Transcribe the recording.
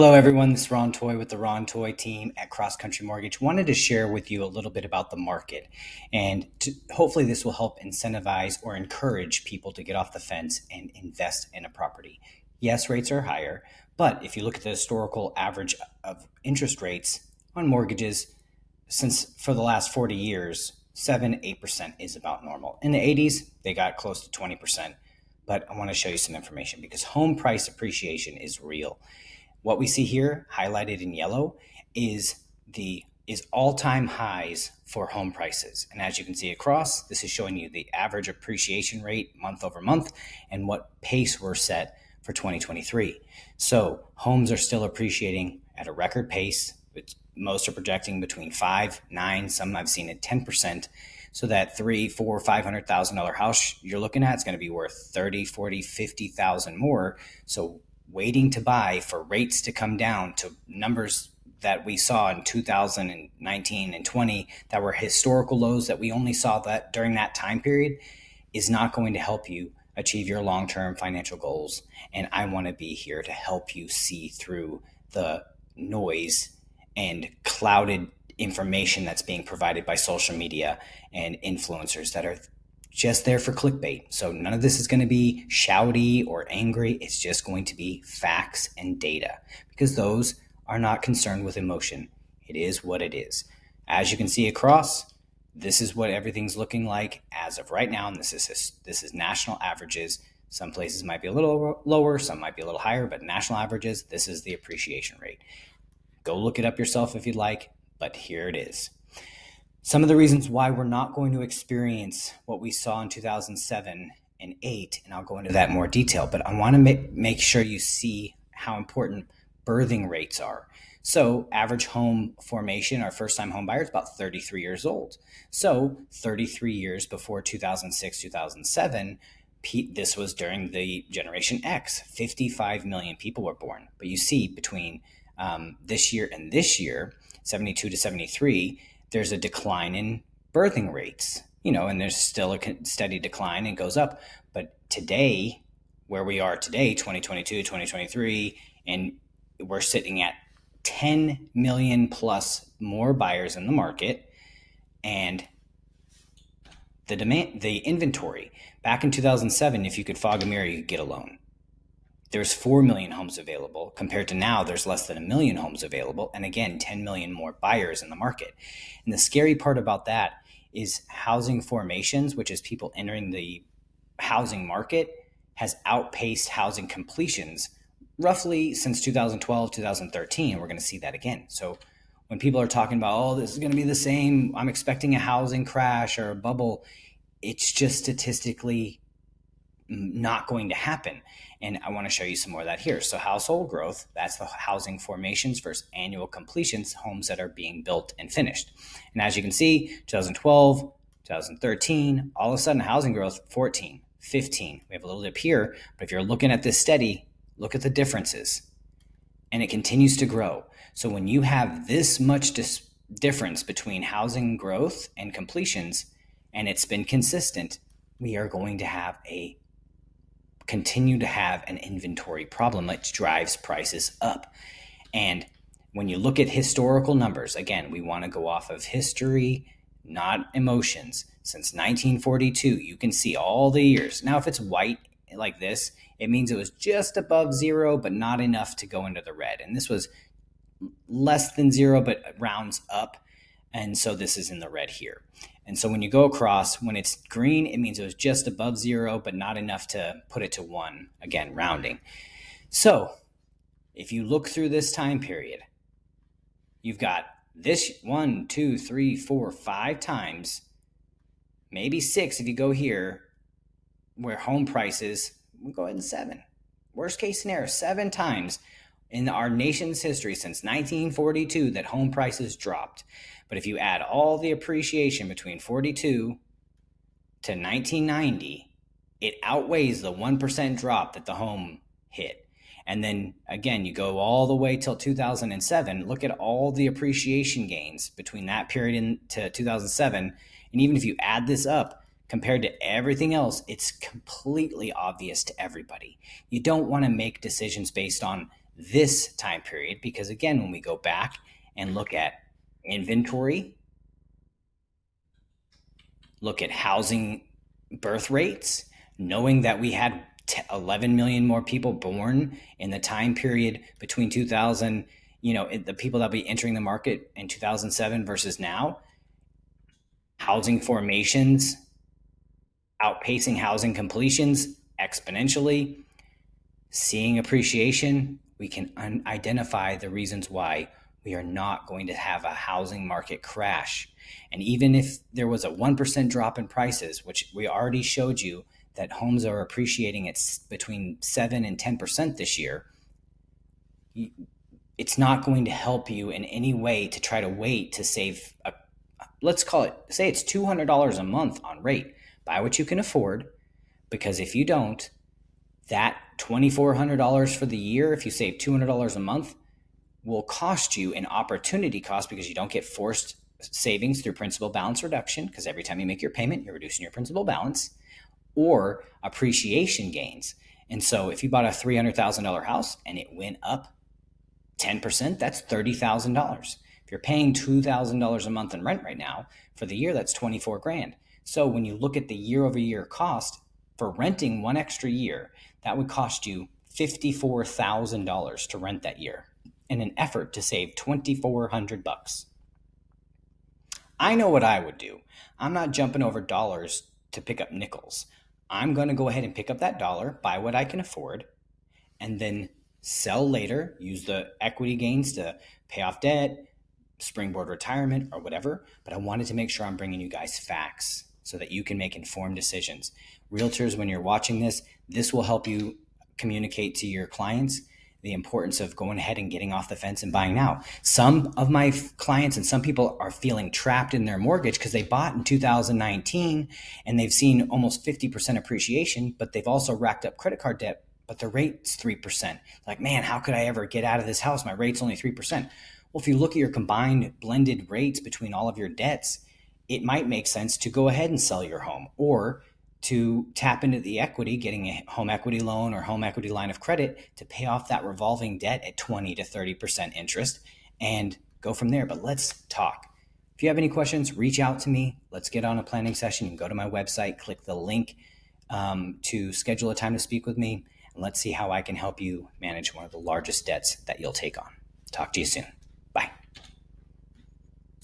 Hello, everyone. This is Ron Toy with the Ron Toy team at Cross Country Mortgage. Wanted to share with you a little bit about the market, and hopefully, this will help incentivize or encourage people to get off the fence and invest in a property. Yes, rates are higher, but if you look at the historical average of interest rates on mortgages since for the last 40 years, 7-8% is about normal. In the 80s, they got close to 20%. But I want to show you some information because home price appreciation is real. What we see here highlighted in yellow is all-time highs for home prices. And as you can see across, this is showing you the average appreciation rate month over month and what pace we're set for 2023. So homes are still appreciating at a record pace. Most are projecting between 5, 9, some I've seen at 10%. So that $300,000, $400,000, $500,000 house you're looking at is going to be worth 30, 40, 50,000 more. So waiting to buy for rates to come down to numbers that we saw in 2019 and 20 that were historical lows that we only saw that during that time period is not going to help you achieve your long-term financial goals. And I want to be here to help you see through the noise and clouded information that's being provided by social media and influencers that are just there for clickbait. So none of this is going to be shouty or angry. It's just going to be facts and data because those are not concerned with emotion. It is what it is. As you can see across, this is what everything's looking like as of right now. And this is national averages. Some places might be a little lower, some might be a little higher, but national averages, this is the appreciation rate. Go look it up yourself if you'd like, but here it is. Some of the reasons why we're not going to experience what we saw in 2007 and 8, and I'll go into that in more detail, but I want to make sure you see how important birthing rates are. So average home formation, our first-time home buyer is about 33 years old. So 33 years before 2006, 2007, this was during the Generation X. 55 million people were born. But you see between this year and this year, 72 to 73, there's a decline in birthing rates, and there's still a steady decline and goes up. But today, where we are today, 2022, 2023, and we're sitting at 10 million plus more buyers in the market. And the inventory, back in 2007, if you could fog a mirror, you could get a loan. There's 4 million homes available compared to now there's less than 1 million homes available. And again, 10 million more buyers in the market. And the scary part about that is housing formations, which is people entering the housing market, has outpaced housing completions roughly since 2012, 2013. We're going to see that again. So when people are talking about, oh, this is going to be the same, I'm expecting a housing crash or a bubble, it's just statistically not going to happen. And I want to show you some more of that here. So household growth, that's the housing formations versus annual completions, homes that are being built and finished. And as you can see, 2012, 2013, all of a sudden housing growth, 14, 15. We have a little dip here, but if you're looking at this steady, look at the differences. And it continues to grow. So when you have this much difference between housing growth and completions, and it's been consistent, we are going to continue to have an inventory problem that drives prices up. And when you look at historical numbers, again, we want to go off of history, not emotions. Since 1942, you can see all the years. Now, if it's white like this, it means it was just above zero, but not enough to go into the red. And this was less than zero, but rounds up. And so this is in the red here. And so when you go across, when it's green, it means it was just above zero, but not enough to put it to 1, again, rounding. So if you look through this time period, you've got this 1, 2, 3, 4, 5 times, maybe 6 if you go here, where home prices, we'll go ahead and 7. Worst case scenario, 7 times in our nation's history since 1942 that home prices dropped. But if you add all the appreciation between 42 to 1990, it outweighs the 1% drop that the home hit. And then again, you go all the way till 2007, look at all the appreciation gains between that period to 2007. And even if you add this up compared to everything else, it's completely obvious to everybody. You don't want to make decisions based on this time period, because again, when we go back and look at inventory, look at housing birth rates, knowing that we had 11 million more people born in the time period between 2000, the people that will be entering the market in 2007 versus now, housing formations outpacing housing completions exponentially, seeing appreciation, we can identify the reasons why we are not going to have a housing market crash. And even if there was a 1% drop in prices, which we already showed you that homes are appreciating at between 7 and 10% this year, it's not going to help you in any way to try to wait to save, let's call it, say it's $200 a month on rate. Buy what you can afford, because if you don't, that $2,400 for the year, if you save $200 a month, will cost you an opportunity cost, because you don't get forced savings through principal balance reduction, because every time you make your payment, you're reducing your principal balance, or appreciation gains. And so if you bought a $300,000 house and it went up 10%, that's $30,000. If you're paying $2,000 a month in rent right now, for the year, that's 24 grand. So when you look at the year over year cost for renting one extra year, that would cost you $54,000 to rent that year in an effort to save $2,400. I know what I would do. I'm not jumping over dollars to pick up nickels. I'm going to go ahead and pick up that dollar, buy what I can afford, and then sell later, use the equity gains to pay off debt, springboard retirement, or whatever. But I wanted to make sure I'm bringing you guys facts so that you can make informed decisions. Realtors, when you're watching this will help you communicate to your clients the importance of going ahead and getting off the fence and buying now. Some of my clients and some people are feeling trapped in their mortgage because they bought in 2019 and they've seen almost 50% appreciation, but they've also racked up credit card debt, but the rate's 3%. Like, man, how could I ever get out of this house? My rate's only 3%. Well, if you look at your combined blended rates between all of your debts, it might make sense to go ahead and sell your home, or to tap into the equity, getting a home equity loan or home equity line of credit to pay off that revolving debt at 20 to 30% interest and go from there. But let's talk. If you have any questions, reach out to me. Let's get on a planning session. You can go to my website, click the link to schedule a time to speak with me, and let's see how I can help you manage one of the largest debts that you'll take on. Talk to you soon. Bye.